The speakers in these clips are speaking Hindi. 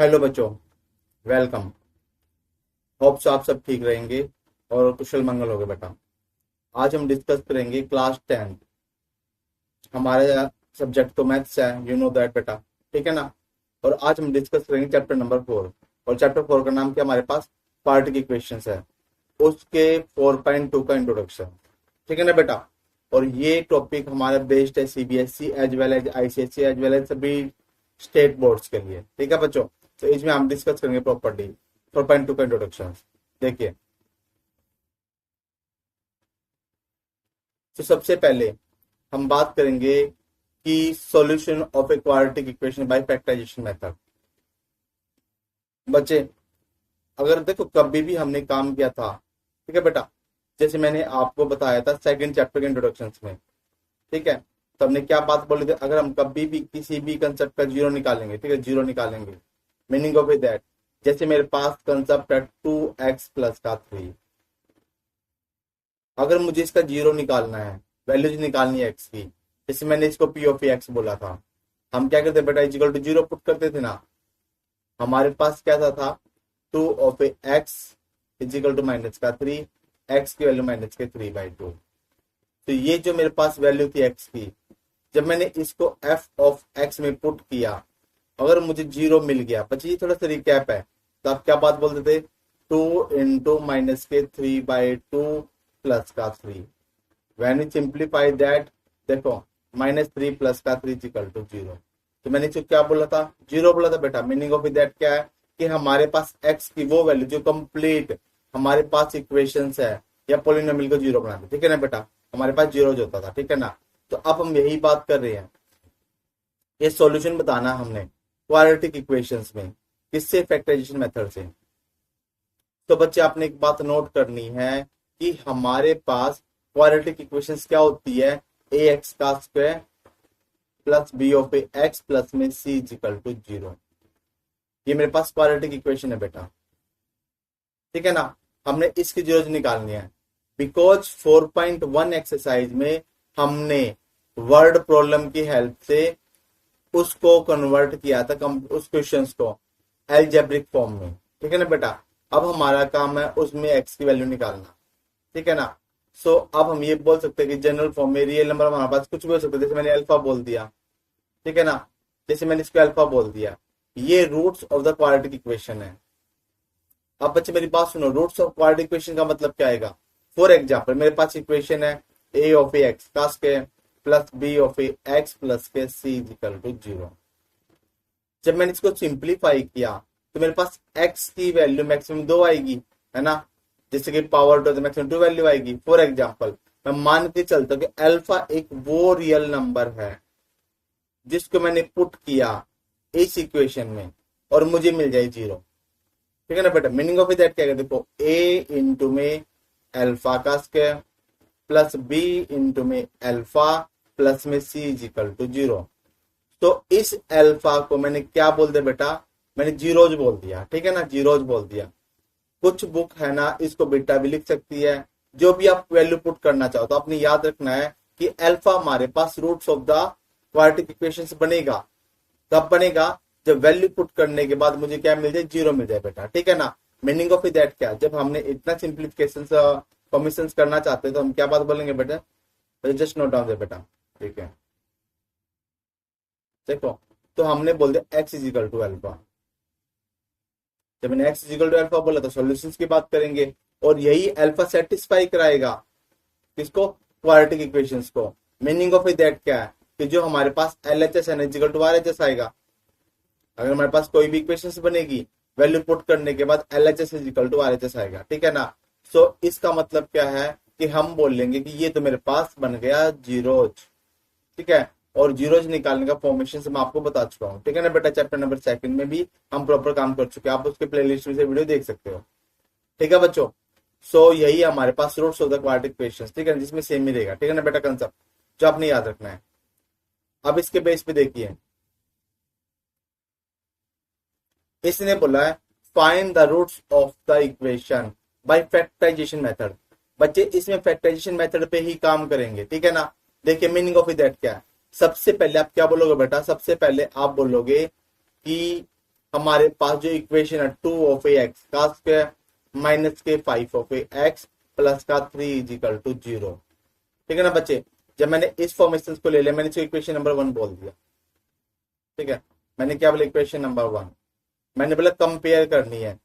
हेलो बच्चों, वेलकम। होप्स आप सब ठीक रहेंगे और कुशल मंगल होगे बेटा। आज हम डिस्कस करेंगे क्लास 10। हमारे सब्जेक्ट तो मैथ्स है, यू नो दैट बेटा, ठीक है ना। और आज हम डिस्कस करेंगे चैप्टर नंबर 4। और चैप्टर 4 का नाम क्या हमारे पास? पार्ट की क्वेश्चंस है, उसके 4.2 का इंट्रोडक्शन, ठीक है ना बेटा। और ये टॉपिक हमारा बेस्ड है CBSE as well as ICSE as well as सभी स्टेट बोर्ड्स के लिए, ठीक है बच्चों। तो इसमें हम डिस्कस करेंगे प्रॉपर्ली 4.2 का इंट्रोडक्शन। देखिए, तो सबसे पहले हम बात करेंगे कि solution of a quadratic equation by factorisation method. बच्चे, अगर देखो कभी भी हमने काम किया था, ठीक है बेटा, जैसे मैंने आपको बताया था सेकंड चैप्टर के इंट्रोडक्शन में, ठीक है। तो हमने क्या बात बोली थी, अगर हम कभी भी किसी भी कंसेप्ट का जीरो निकालेंगे, ठीक है, जीरो निकालेंगे, मीनिंग ऑफ दैट, जैसे मेरे पास कंसेप्ट है 2x प्लस का 3। अगर मुझे इसका जीरो निकालना है, वैल्यूज निकालनी है एक्स की, जैसे मैंने इसको पी ऑफ एक्स बोला था, हम क्या करते बेटा, इजिकल टू जीरो पुट करते थे ना। हमारे पास क्या था, 2 of x is equal to minus का 3, एक्स की वैल्यू माइनस के 3/2। तो ये जो मेरे पास वैल्यू थी एक्स की, जब मैंने इसको एफ ऑफ एक्स में पुट किया, अगर मुझे जीरो मिल गया, बच्चे ये थोड़ा सा रिकैप है, तो आप क्या बात बोलते थे, 2 × माइनस के 3/2 प्लस का 3। व्हेन यू सिंप्लीफाई दैट, देखो -3 प्लस का 3 इक्वल टू 0। तो मैंने इसको क्या बोला था, जीरो बोला था बेटा। मीनिंग ऑफ दैट क्या है कि हमारे पास एक्स की वो वैल्यू जो कंप्लीट हमारे पास इक्वेशंस है या पोलिनोमियल को जीरो बना दे, ठीक है ना बेटा, हमारे पास जीरो जो होता था, ठीक है ना। तो अब हम यही बात कर रहे हैं, ये सॉल्यूशन बताना हमने क्वाड्रेटिक इक्वेशंस में, किससे? फैक्टराइजेशन मेथड से। तो बच्चे आपने एक बात नोट करनी है कि हमारे पास क्वाड्रेटिक इक्वेशंस क्या होती है, ए एक्स का square plus b of a x plus में सी इक्वल टू 0। ये मेरे पास क्वाड्रेटिक इक्वेशन है बेटा, ठीक है ना। हमने इसकी जीरोज निकालनी है, बिकॉज 4.1 एक्सरसाइज में हमने वर्ड प्रॉब्लम की हेल्प से उसको कन्वर्ट किया था, उस क्वेश्चंस को एल्जेब्रिक फॉर्म में, ठीक है ना बेटा। अब हमारा काम है उसमें एक्स की वैल्यू निकालना, ठीक है ना। सो अब हम ये बोल सकते हैं कि जनरल फॉर्म में रियल नंबर हमारे पास कुछ भी हो सकता है, जैसे मैंने अल्फा बोल दिया, ठीक है ना, जैसे मैंने इसको अल्फा बोल दिया, ये roots of the quadratic equation है। अब बच्चे मेरी बात सुनो, रूट्स ऑफ क्वाड्रेटिक इक्वेशन का मतलब क्या आएगा। फॉर एग्जाम्पल मेरे पास इक्वेशन है ए ऑफ ए एक्स का square plus b of a x plus के सी इक्वल टू 0। जब मैंने इसको सिंप्लीफाई किया तो मेरे पास x की वैल्यू मैक्सिमम 2 आएगी, है ना, जैसे कि पावर टू मैक्सिमम 2 वैल्यू आएगी। फॉर एग्जांपल मैं मान के चलता हूँ कि अल्फा एक वो रियल नंबर है जिसको मैंने पुट किया इस इक्वेशन में और मुझे मिल जाए 0, ठीक है ना बेटा। मीनिंग ऑफ दैट क्या है, देखो a इंटू में अल्फा का स्क्वायर प्लस b इंटू में अल्फा प्लस में c इक्वल टू 0। तो इस अल्फा को मैंने क्या बोल दिया बेटा, मैंने जीरोज बोल दिया, ठीक है ना, जीरोज बोल दिया। कुछ बुक है ना इसको बीटा भी लिख सकती है, जो भी आप वैल्यू पुट करना चाहो। तो आपने याद रखना है कि अल्फा हमारे पास roots of the quadratic equations बनेगा। कब बनेगा, जब वैल्यू पुट करने के बाद मुझे क्या मिल जाए, 0 मिल जाए बेटा, ठीक है ना। मीनिंग ऑफ दैट क्या, जब हमने इतना सिंप्लीफिकेशन कॉम्बिनेशन करना चाहते हैं तो हम क्या बात बोलेंगे बेटा, जस्ट नोट डाउन दे बेटा, ठीक है। देखो, तो हमने बोल दिया x is equal to alpha. जब मैंने x is equal to alpha बोला तो सॉल्यूशंस की बात करेंगे, और यही अल्फा सेटिस्फाई कराएगा किसको, क्वाड्रेटिक इक्वेशंस को। मीनिंग ऑफ दैट क्या है कि जो हमारे पास LHS है इज इक्वल टू RHS आएगा। अगर हमारे पास कोई भी इक्वेशंस बनेगी, वैल्यू पुट करने के बाद LHS is equal to RHS आएगा, ठीक है ना। सो इसका मतलब क्या है कि हम बोल लेंगे कि ये तो मेरे पास बन गया जीरोज, ठीक है। और जीरोज निकालने का फॉर्मेशन से मैं आपको बता चुका हूँ, ठीक है ना बेटा। चैप्टर नंबर 2 में भी हम प्रॉपर काम कर चुके हैं, आप उसके प्लेलिस्ट में से वीडियो देख सकते हो, ठीक है बच्चों। सो यही हमारे पास roots of the quadratic equations, ठीक है, जिसमें सेम ही रहेगा, ठीक है ना बेटा, कंसेप्ट जो आपने याद रखना है। अब इसके बेस पे देखिए, इसने बोला है find the roots of the equation by factorisation method. बच्चे इसमें फैक्टराइजेशन मेथड पे ही काम करेंगे, ठीक है ना। देखिए मीनिंग ऑफ दैट क्या है, सबसे पहले आप क्या बोलोगे बेटा, सबसे पहले आप बोलोगे कि हमारे पास जो इक्वेशन है 2 ऑफ ए एक्स का स्क्वायर माइनस के 5 ऑफ ए एक्स प्लस का 3 इज इक्वल टू 0। ठीक है ना बच्चे, जब मैंने इस फॉर्मेशन को ले लिया, मैंने इसको इक्वेशन नंबर 1 बोल दिया। ठीक है, मैंने क्या बोला, इक्वेशन नंबर 1। मैंने बोला कंपेयर करनी है,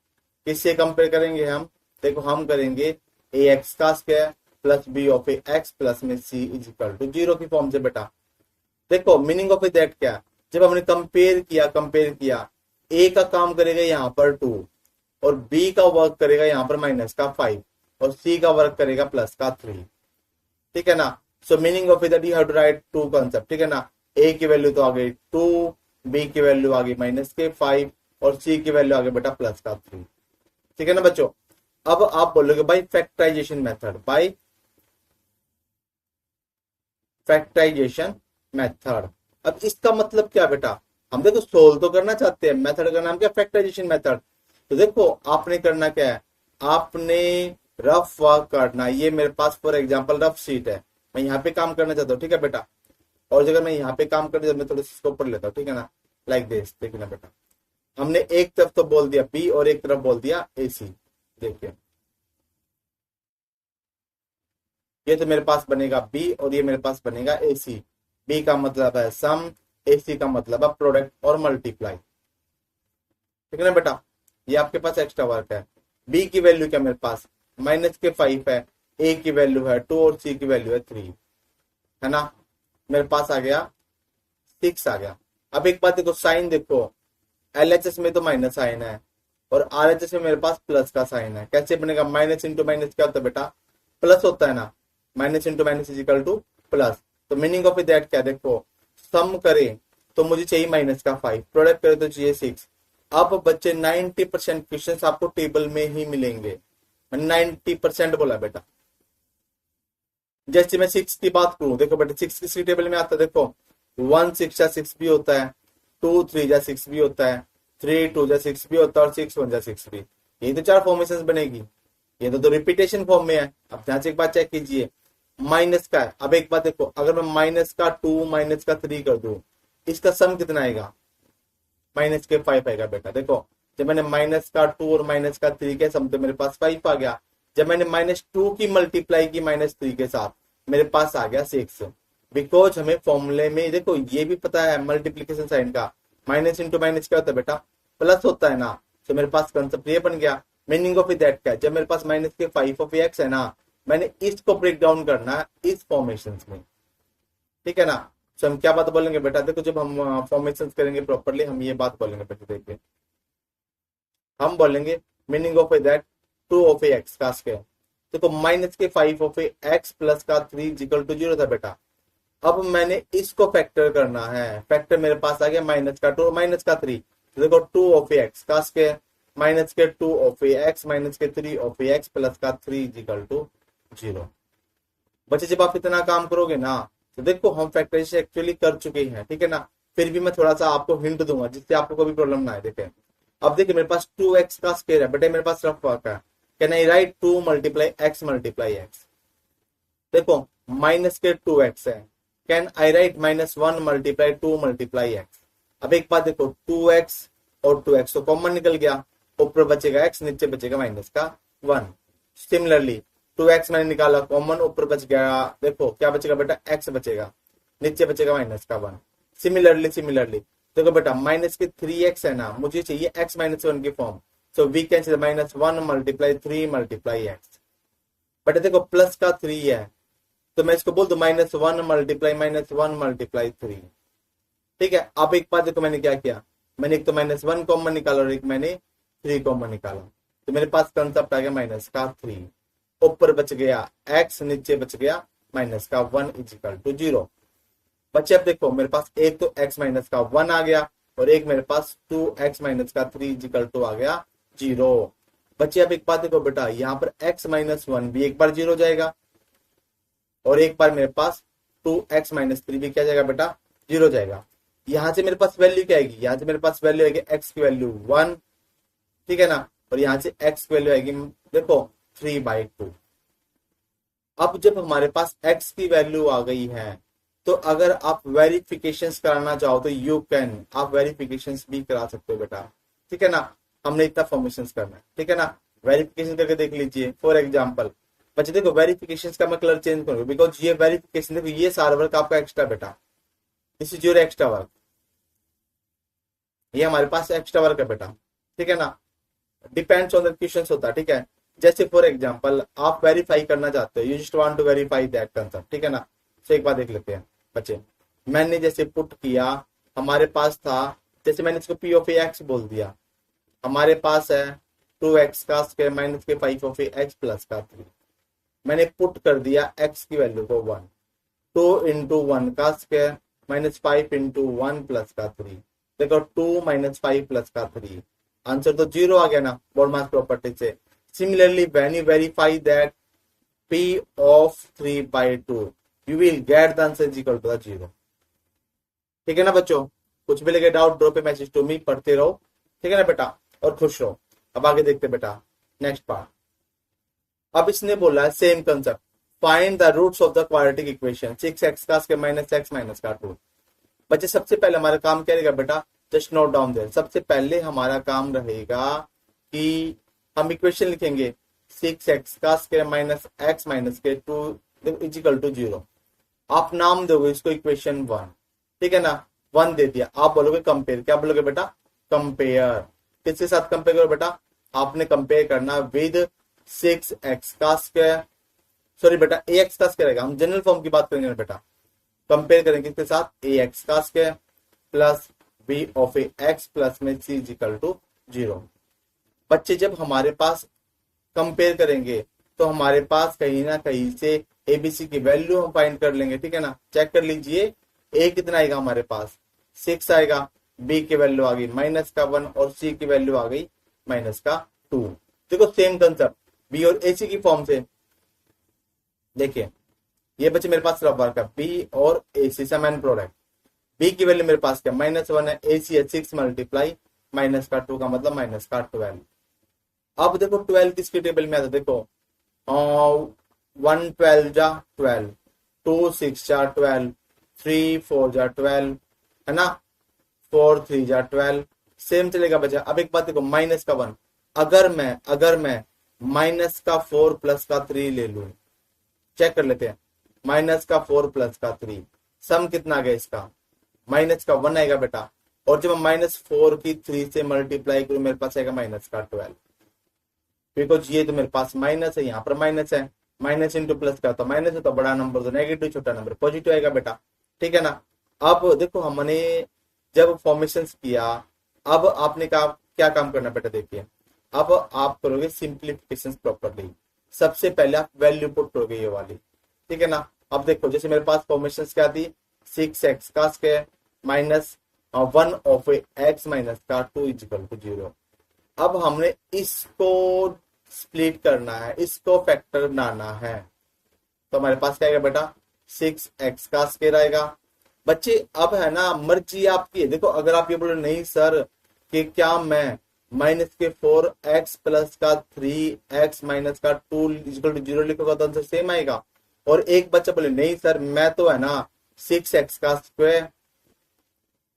किससे कंपेयर करेंगे हम, देखो हम करेंगे ए एक्स का square plus b of a x plus में सी इज इक्वल टू 0 की फॉर्म से। बेटा देखो मीनिंग ऑफ दैट क्या है, जब हमने कंपेयर किया ए का काम करेगा यहाँ पर 2 और बी का वर्क करेगा यहाँ पर माइनस का 5 और सी का वर्क करेगा प्लस का 3। ठीक है ना, so meaning of that you have to write 2 concept. ठीक है ना, ए की वैल्यू तो आ गई 2, बी की वैल्यू आ गई माइनस के 5 और सी की वैल्यू आ गई बेटा प्लस का 3। ठीक है ना बच्चों, अब आप बोलोगे भाई factorisation method, by factorisation method. अब इसका मतलब क्या बेटा, हम देखो सोल्व तो करना चाहते हैं, मेथड का नाम क्या, फैक्टराइजेशन मेथड। तो देखो आपने करना क्या है, आपने रफ वर्क करना। ये मेरे पास फॉर एग्जांपल रफ शीट है, मैं यहाँ पे काम करना चाहता हूँ। ठीक है बेटा, और जगह मैं यहाँ पे काम करना चाहता हूँ, मैं थोड़ा इसको ऊपर लेता हूँ। ठीक है ना, लाइक दिस। देखिए ना बेटा, हमने एक तरफ तो बोल दिया बी और एक तरफ बोल दिया ए सी। देखिए ये तो मेरे पास बनेगा बी और ये मेरे पास बनेगा ए सी। बी का मतलब है सम, ए सी का मतलब है प्रोडक्ट और मल्टीप्लाई। ठीक है ना बेटा, ये आपके पास एक्स्ट्रा वर्क है। बी की वैल्यू क्या मेरे पास माइनस के 5 है, ए की वैल्यू है 2 और सी की वैल्यू है 3, है ना। मेरे पास आ गया 6 आ गया। अब एक बात देखो, साइन देखो, एलएचएस में तो माइनस साइन है और आरएचएस में मेरे पास प्लस का साइन है। कैसे बनेगा, माइनस इंटू माइनस क्या होता है बेटा, प्लस होता है ना, minus into minus is equal two plus. तो मीनिंग ऑफ दैट क्या, देखो सम करें तो मुझे चाहिए माइनस का 5, प्रोडक्ट करें तो चाहिए 6। अब बच्चे 90% क्वेश्चंस आपको टेबल में ही मिलेंगे, मैंने 90% बोला बेटा। जैसे मैं 6 की बात करूं, देखो बेटा 6 किसी टेबल में आता है, देखो 1 6 जा 6 भी होता है, 2 3 जा 6 भी होता है, 3 2 जा 6 भी होता है और 6 1 जा 6 भी। यही तो 4 फॉर्मेशन बनेगी। ये तो रिपीटेशन फॉर्म में है। अब ध्यान से एक बात चेक कीजिए, माइनस का है। अब एक बात देखो, अगर मैं माइनस का 2 माइनस का 3 कर दूं, इसका सम कितना आएगा, माइनस के 5 आएगा बेटा। देखो जब मैंने माइनस का 2 और माइनस का 3 के सम तो मेरे पास 5 आ गया। जब मैंने -2 की मल्टीप्लाई की -3 के साथ, मेरे पास आ गया 6। बिकॉज हमें फॉर्मूले में देखो ये भी पता है मल्टीप्लीकेशन साइन का, माइनस इंटू माइनस क्या होता है बेटा, प्लस होता है ना। तो मेरे पास कंसेप्ट ये बन गया। मीनिंग ऑफ दैट क्या है, जब मेरे पास माइनस के 5 ऑफ एक्स है ना, मैंने इसको ब्रेक डाउन करना है इस फॉर्मेशन में। ठीक है ना, तो हम क्या बात बोलेंगे बेटा, देखो जब हम फॉर्मेशन करेंगे प्रॉपरली हम ये बात बोलेंगे बेटा। देखिए हम बोलेंगे meaning of that 2 of x का स्क्वायर, देखो माइनस के 5 ऑफ एक्स प्लस का 3 इक्वल टू 0 था बेटा। अब मैंने इसको फैक्टर करना है, फैक्टर मेरे पास आ गया माइनस का 2 माइनस का 3, तो देखो 2 ऑफ एक्स का स्क्वायर माइनस के 2 ऑफ एक्स माइनस के 3 ऑफ एक्स प्लस का 3 इक्वल टू 0। बच्चे जब आप इतना काम करोगे ना, तो देखो हम फैक्टराइजेशन एक्चुअली कर चुके हैं। ठीक है ना, फिर भी मैं थोड़ा सा आपको हिंट दूंगा जिससे आपको कोई प्रॉब्लम ना आए। देखें अब देखिए मेरे पास 2x का स्क्वायर है बेटे, मेरे पास रफ वर्क है। Can I right 2 multiply x multiply x, देखो माइनस के 2x है, can I right -1 multiply 2 multiply x. अब एक बात देखो 2x और 2x तो कॉमन निकल गया, ऊपर बचेगा x नीचे बचेगा माइनस का 1। सिमिलरली 2x मैंने निकाला कॉमन, ऊपर बच गया, देखो क्या बचेगा बेटा, x बचेगा, नीचे बचेगा माइनस का 1। सिमिलरली देखो बेटा माइनस के 3x है ना, मुझे चाहिए x -1 की form, so we can say -1 multiply 3 multiply x। But देखो प्लस का 3 है तो मैं इसको बोल दूं -1 मल्टीप्लाई -1 मल्टीप्लाई 3। ठीक है, अब एक बात देखो मैंने क्या किया, मैंने एक तो -1 कॉमन निकाला और एक मैंने 3 कॉमन निकाला, तो मेरे पास कंसेप्ट आ गया माइनस का 3, ऊपर बच गया x नीचे बच गया माइनस का 1 इक्वल टू 0। बच्चे अब देखो मेरे पास एक तो x माइनस का 1 आ गया और एक मेरे पास 2x माइनस का 3 इक्वल टू आ गया 0। बच्चे अब एक बात देखो बेटा, यहाँ पर x -1 भी एक बार 0 जाएगा और एक बार मेरे पास 2x -3 भी क्या जाएगा बेटा, 0 जाएगा। यहाँ से मेरे पास वैल्यू क्या आएगी, यहाँ से मेरे पास वैल्यू आएगी x की वैल्यू 1, ठीक है ना, और यहाँ से x की वैल्यू आएगी देखो 3/2। अब जब हमारे पास x की वैल्यू आ गई है तो अगर आप वेरिफिकेशंस कराना चाहो तो यू कैन, आप वेरिफिकेशंस भी करा सकते हो बेटा। ठीक है ना। हमने इतना फॉर्मेशन करना है, ठीक है ना। वेरिफिकेशन करके देख लीजिए फॉर एग्जाम्पल। बच्चे देखो वेरिफिकेशन का मैं कलर चेंज करूंगा बिकॉज ये वेरिफिकेशन देखो ये सारा वर्क आपका एक्स्ट्रा बेटा, this is your extra work, ये हमारे पास एक्स्ट्रा वर्क है बेटा, ठीक है ना। डिपेंड्स ऑन द क्वेश्चन होता है, ठीक है। जैसे फॉर एग्जाम्पल आप वेरीफाई करना चाहते हो, you just want to verify that concept, ठीक है ना। तो एक बार देख लेते हैं बच्चे, मैंने जैसे पुट किया, हमारे पास था, जैसे मैंने इसको पी ऑफ एक्स बोल दिया, हमारे पास है 2x का स्क्वायर माइनस के 5 ऑफ एक्स प्लस का 3। मैंने पुट कर दिया x की वैल्यू को 1, 2 इंटू 1 का स्क्वायर माइनस 5 इंटू 1 प्लस का 3। देखो 2 माइनस 5 प्लस का 3, आंसर तो 0 आ गया ना बोर्डमास प्रॉपर्टी से। Similarly when you verify that p of 3 by 2 you will get the answer is equal to 0। ठीक है ना बच्चों, कुछ भी लगे doubt drop a message to me, पढ़ते रहो, ठीक है ना बेटा, और खुश रहो। अब आगे देखते बेटा नेक्स्ट पार्ट। अब इसने बोला है same concept, find the roots of the quadratic equation 6x का स्क्वायर माइनस x माइनस का 2। बच्चे सबसे पहले हमारा काम क्या रहेगा बेटा, जस्ट नोट डाउन देयर। सबसे पहले हमारा काम रहेगा कि हम इक्वेशन लिखेंगे 6x का स्क्वायर माइनस x माइनस के 2 इज इक्वल टू 0। आप नाम दोगे इसको इक्वेशन 1, ठीक है ना। 1 दे दिया, आप बोलोगे कंपेयर, क्या बोलोगे बेटा, कंपेयर। किसके साथ कंपेयर करो बेटा, आपने कंपेयर करना विद 6x का स्क्वायर, सॉरी बेटा ax का स्क्वायर रहेगा, हम जनरल फॉर्म की बात करेंगे बेटा। कंपेयर करेंगे किसके साथ, ax का square plus b of x plus में c इज इक्वल टू 0। बच्चे जब हमारे पास कंपेयर करेंगे तो हमारे पास कहीं ना कहीं से एबीसी की वैल्यू हम फाइंड कर लेंगे, ठीक है ना। चेक कर लीजिए, ए कितना आएगा हमारे पास 6 आएगा, बी की वैल्यू आ गई माइनस का 1 और सी की वैल्यू आ गई माइनस का 2। देखो सेम कंसेप्ट बी और ए सी की फॉर्म से देखिए, ये बच्चे मेरे पास रफ वर्क है, बी और ए सी समान प्रोडक्ट, बी की वैल्यू मेरे पास क्या -1 है, ए सी है 6 मल्टीप्लाई माइनस का 2 का मतलब माइनस का 12। अब देखो 12 किसके टेबल में आता, देखो 1 12 जा 12, 2 6 जा 12, 3 4 जा 12, है ना, 4 3 जा 12, सेम चलेगा बच्चा। अब एक बात देखो, माइनस का 1, अगर मैं माइनस का 4 प्लस का 3 ले लू, चेक कर लेते हैं, माइनस का 4 प्लस का 3 सम कितना आ गया इसका, माइनस का 1 आएगा बेटा। और जब माइनस 4 की 3 से मल्टीप्लाई करूं मेरे पास आएगा माइनस का 12, बिकॉज ये तो मेरे पास माइनस है, यहाँ पर माइनस है, माइनस इंटू प्लस का तो माइनस है, तो बड़ा नंबर तो नेगेटिव, छोटा नंबर पॉजिटिव आएगा बेटा, ठीक है ना। अब देखो हमने जब फॉर्मेशन किया, अब आपने क्या काम करना बेटा, देखिए अब आप करोगे सिंप्लीफिकेशन प्रॉपर्ली। सबसे पहले आप वैल्यू पुट करोगे ये वाली, ठीक है ना। अब देखो जैसे मेरे पास फॉर्मेशन क्या थी, 6x का स्क्वायर माइनस 1 ऑफ x माइनस का 2 इज इक्वल टू 0। अब हमने इसको स्प्लिट करना है, इसको फैक्टर बनाना है, तो हमारे पास क्या आएगा बेटा, 6x का स्क्वायर आएगा। बच्चे अब है ना मर्जी आपकी है, देखो अगर आप ये बोले नहीं सर कि क्या मैं माइनस के 4x प्लस का 3x माइनस का 2 इक्वल टू 0 लिखोगा तो आंसर सेम आएगा। और एक बच्चा बोले नहीं सर मैं तो है ना 6x का स्क्वायर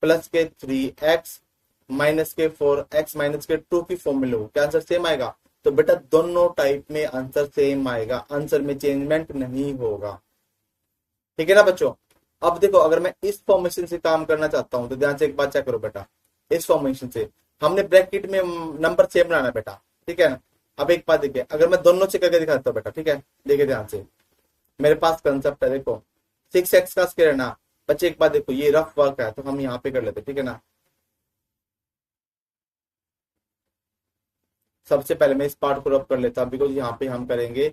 प्लस के 3x माइनस के 4x माइनस के 2 की फॉर्म में लो, क्या आंसर सेम आएगा। तो बेटा दोनों टाइप में आंसर सेम आएगा, आंसर में चेंजमेंट नहीं होगा, ठीक है ना बच्चों। अब देखो अगर मैं इस फॉर्मेशन से काम करना चाहता हूं तो ध्यान से एक बात चेक करो बेटा, इस फॉर्मेशन से हमने ब्रैकेट में नंबर सेम बनाना बेटा, ठीक है ना। अब एक बात देखिए, अगर मैं दोनों से करके दिखाता हूँ बेटा, ठीक है, देखिए ध्यान से, मेरे पास कंसेप्ट है, देखो 6x का स्क्वायर है ना बच्चे, एक बात देखो ये रफ वर्क है तो हम यहाँ पे कर लेते, ठीक है ना। सबसे पहले मैं इस पार्ट को रफ कर लेता हूँ बिकॉज यहाँ पे हम करेंगे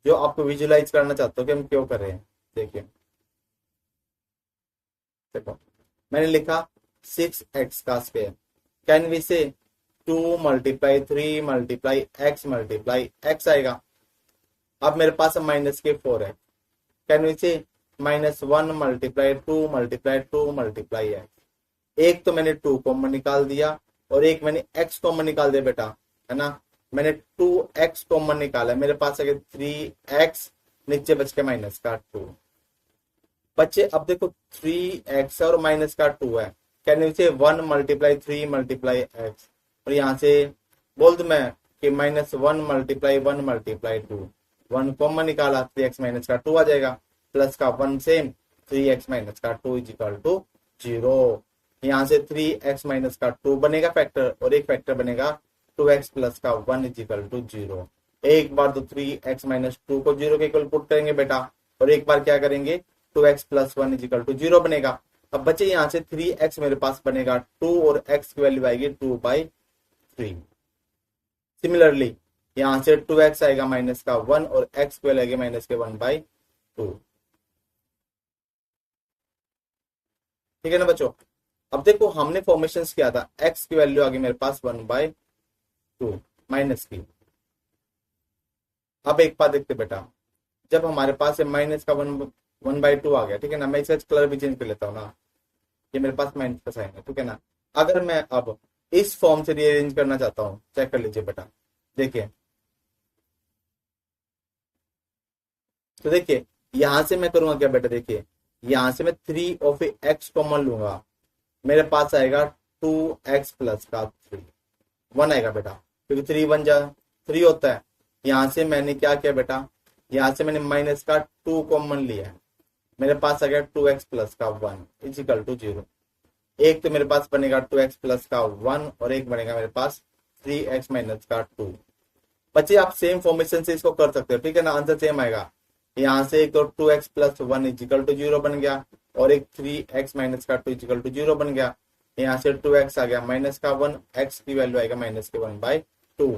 जो आपको विजुलाइज करना चाहते हो कि हम क्यों कर रहे हैं। देखिए देखो मैंने लिखा 6x का स्क्वायर, कैन वी से 2 मल्टीप्लाई 3 मल्टीप्लाई x आएगा। अब मेरे पास माइनस के 4 है, कैन वी से -1 मल्टीप्लाई 2 मल्टीप्लाई 2 मल्टीप्लाई x। एक तो मैंने 2 कॉमन निकाल दिया और एक मैंने x कॉमन निकाल दिया बेटा, है ना। मैंने 2x कॉमन निकाला, मेरे पास है 3x, नीचे बच के माइनस का 2। बच्चे अब देखो 3x और माइनस का 2 है, कैन यू से 1 मल्टीप्लाई 3 मल्टीप्लाई x। और यहाँ से बोल दूं मैं कि -1 मल्टीप्लाई 1 मल्टीप्लाई 2, 1 कॉमन निकाला 3x माइनस का 2 आ जाएगा, प्लस का 1 सेम, 3x माइनस का 2 इज इक्वल टू 0। यहाँ से 3x माइनस का 2 बनेगा फैक्टर, और एक फैक्टर बनेगा 2x प्लस का 1 इज इक्वल टू 0। एक बार तो 3x माइनस 2 को 0 के इक्वल पुट करेंगे बेटा, और एक बार क्या करेंगे 2x plus 1 is equal to 0 बनेगा। अब बच्चे यहाँ से 3x मेरे पास बनेगा 2 और x की वैल्यू आएगी 2/3। सिमिलरली यहाँ से 2x आएगा माइनस का 1 और x की वैल्यू आएगी माइनस के 1/2। ठीक है ना बच्चों। अब देखो हमने फॉर्मेशन किया था, x की वैल्यू आ गई मेरे पास 1/2 माइनस की। अब एक बात देखते बेटा, जब हमारे पास माइनस का 1/2 आ गया, ठीक है ना, मैं इसका कलर भी चेंज कर लेता हूँ ना, ये मेरे पास माइनस का साइन है, ठीक है ना। अगर मैं अब इस फॉर्म से रीअरेंज करना चाहता हूँ, चेक कर लीजिए बेटा, देखिए तो देखिए यहां से मैं करूंगा क्या बेटा, देखिए यहां से मैं 3 ऑफ x कॉमन लूंगा, मेरे पास आएगा 2x प्लस का 3, 1 आएगा बेटा, क्योंकि 3 1 जा 3 होता है। यहां से मैंने क्या किया बेटा, यहां से मैंने माइनस का 2 कॉमन लिया है, मेरे पास आ गया 2x प्लस का 1 इज इक्वल टू 0। एक तो मेरे पास बनेगा 2x प्लस का 1 और एक बनेगा मेरे पास 3x माइनस का 2। बच्चे आप सेम फॉर्मेशन से इसको कर सकते हो, ठीक है ना, आंसर सेम आएगा। यहाँ से एक तो 2x प्लस 1 इजिकल टू 0 बन गया, और एक 3x माइनस का 2 इजिकल टू 0 बन गया। यहाँ से 2x आ गया माइनस का 1, x की वैल्यू आएगा माइनस के 1/2।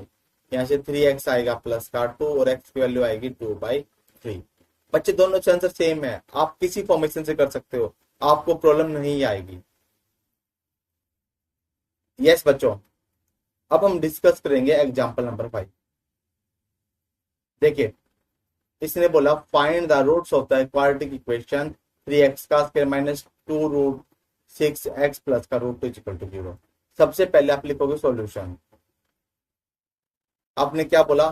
यहाँ से 3x आएगा प्लस का 2 और x की वैल्यू आएगी 2/3। बच्चे दोनों के आंसर सेम है, आप किसी फॉर्मेशन से कर सकते हो, आपको प्रॉब्लम नहीं आएगी। यस बच्चों, अब हम डिस्कस करेंगे एग्जाम्पल नंबर 5। देखिए इसने बोला find the roots of the quadratic equation 3x का स्क्वायर माइनस 2 रूट 6x प्लस का रूट 2 इक्वल टू 0। सबसे पहले आप लिखोगे सॉल्यूशन। आपने क्या बोला,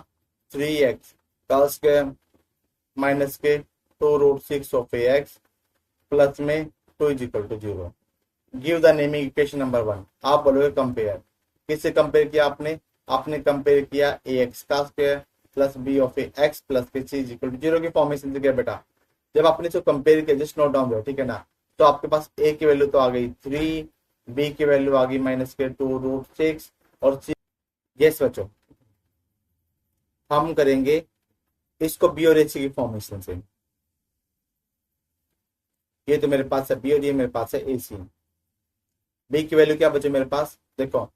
3x का स्क्वायर माइनस के 2 रूट 6 ऑफ ax प्लस में 2 equal to 0। Give the naming equation number 1। आप बोलोगे कंपेयर। किससे कंपेयर किया आपने, आपने कंपेयर किया ax का square plus b of x plus के सी इक्वल टू 0 की फॉर्मेशन से किया बेटा। जब आपने इसको कंपेयर किया, जस्ट नोट डाउन दो, ठीक है ना, तो आपके पास ए की वैल्यू तो आ गई 3, बी की वैल्यू आ गई माइनस के 2 रूट 6 और सी। यस बच्चों, हम करेंगे इसको बी और सी की फॉर्मेशन से। ये तो मेरे पास है बी और ये मेरे पास है ए सी। बी की वैल्यू क्या बचे मेरे पास, देखो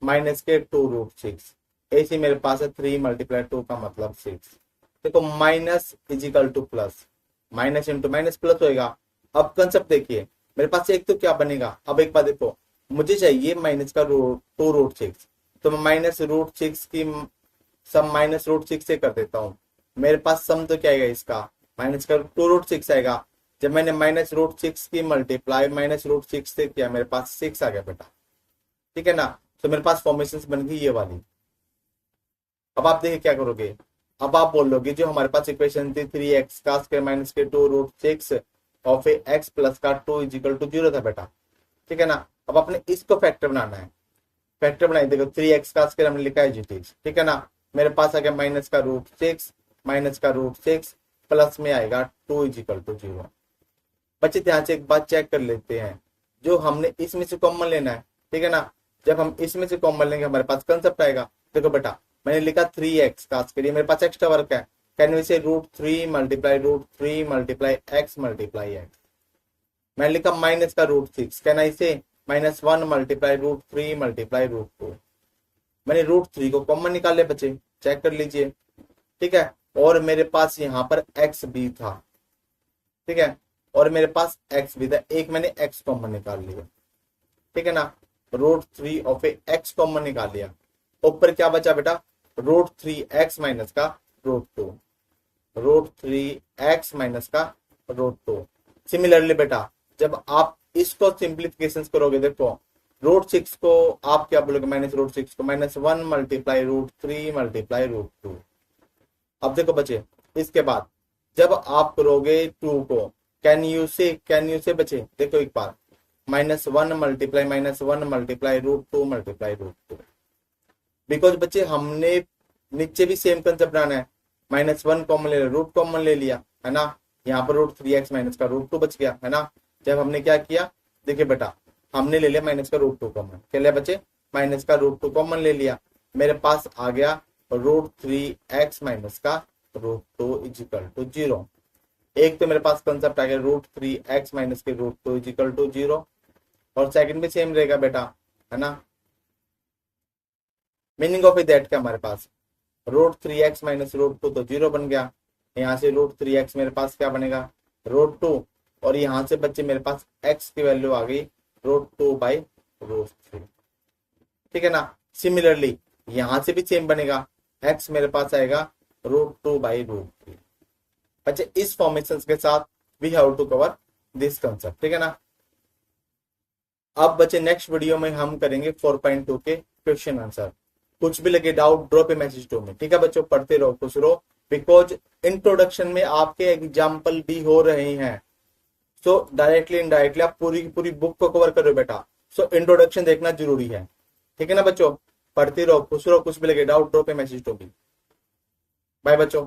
माइनस के 2 रूट 6, ए सी मेरे पास है 3 मल्टीप्लाई 2 का मतलब 6। देखो minus is equal to plus, minus into minus plus होएगा। अब कंसेप्ट देखिए, मेरे पास एक तो क्या बनेगा, अब एक बात देखो, मुझे चाहिए माइनस का 2 रूट 6, तो मैं माइनस रूट 6 की सम माइनस रूट 6 से कर देता हूँ। मेरे पास सम तो क्या आएगा इसका, माइनस का 2 रूट 6 आएगा। जब मैंने माइनस रूट 6 की मल्टीप्लाई माइनस रूट 6 से किया, मेरे पास 6 आ गया बेटा, ठीक है ना। तो मेरे पास फॉर्मेशन बन गई ये वाली। अब आप देखिए क्या करोगे, अब आप बोल लोगे जो हमारे पास इक्वेशन थी 3x का स्क्वायर माइनस के 2 रूट 6 ऑफ x प्लस का 2 इक्वल टू 0 था बेटा, ठीक है ना। अब आपने इसको फैक्टर बनाना है, फैक्टर बनाइए। देखो 3x का स्क्वायर हमने लिखा है जी, ठीक है ना। मेरे पास आ गया माइनस का रूट 6 माइनस का रूट 6 प्लस में आएगा 2 इक्वल टू 0। बच्चे ध्यान से एक बात चेक कर लेते हैं, जो हमने इसमें से कॉमन लेना है, ठीक है ना। जब हम इसमें से कॉमन लेंगे हमारे पास कंसेप्ट आएगा। देखो बेटा मैंने लिखा 3x का स्क्वायर, मेरे पास एक्स्ट्रा वर्क है, कैन वी से √3 multiply √3 multiply x multiply x। मैंने लिखा माइनस का √6, कैन आई से -1 मल्टीप्लाई √3 मल्टीप्लाई √2। मैंने √3 को कॉमन निकाल लिया बच्चे, चेक कर लीजिए, ठीक है। और मेरे पास यहाँ पर x भी था, ठीक है, और मेरे पास x भी था, एक मैंने x कॉमन निकाल लिया, ठीक है ना। √3 ऑफ x कॉमन निकाल लिया, ऊपर क्या बचा बेटा, √3x माइनस का √2, √3x माइनस का √2। सिमिलरली बेटा जब आप इसको सिंप्लीफिकेशन करोगे, देखो √6 को आप क्या बोलोगे, माइनस √6 को -1 मल्टीप्लाई √3 मल्टीप्लाई √2। अब देखो बचे, इसके बाद जब आप करोगे 2 को कैन यू से बचे, देखो एक बार -1 मल्टीप्लाई -1 मल्टीप्लाई √2 मल्टीप्लाई √2। बिकॉज बच्चे हमने नीचे भी सेम कंसेप्ट बनाना है, -1 कॉमन ले लिया, रूट कॉमन ले लिया है ना, यहाँ पर √3x माइनस का √2 बच गया है ना। जब हमने क्या किया, देखिए बेटा हमने ले लिया माइनस का √2 कॉमन, क्या लिया बच्चे, माइनस का √2 कॉमन ले लिया, मेरे पास आ गया √3x माइनस का √2 इजिकल टू 0। एक तो मेरे पास कंसेप्ट आ गया √3x माइनस के √2 इजिकल टू 0, और सेकंड भी सेम रहेगा बेटा है ना। मीनिंग ऑफ दैट क्या हमारे पास √3x माइनस √2 तो 0 बन गया, यहाँ से √3x मेरे पास क्या बनेगा √2, और यहाँ से बच्चे मेरे पास x की वैल्यू आ गई √2/√3, ठीक है ना। सिमिलरली यहाँ से भी सेम बनेगा, x मेरे पास आएगा √2/√3। बच्चे इस फॉर्मेशन के साथ we have to cover this concept, ठीक है ना। अब बच्चे नेक्स्ट वीडियो में हम करेंगे 4.2 के क्वेश्चन आंसर। कुछ भी लगे doubt drop a message to me, ठीक है बच्चों, पढ़ते रहो, खुश रहो, बिकॉज इंट्रोडक्शन में आपके एग्जाम्पल भी हो रहे हैं। सो डायरेक्टली इनडायरेक्टली आप पूरी की पूरी बुक को कवर करो बेटा, सो इंट्रोडक्शन देखना जरूरी है, ठीक है ना बच्चों। पढ़ते रहो, खुश रहो, कुछ भी लगे doubt drop a message to me. Bye बच्चों।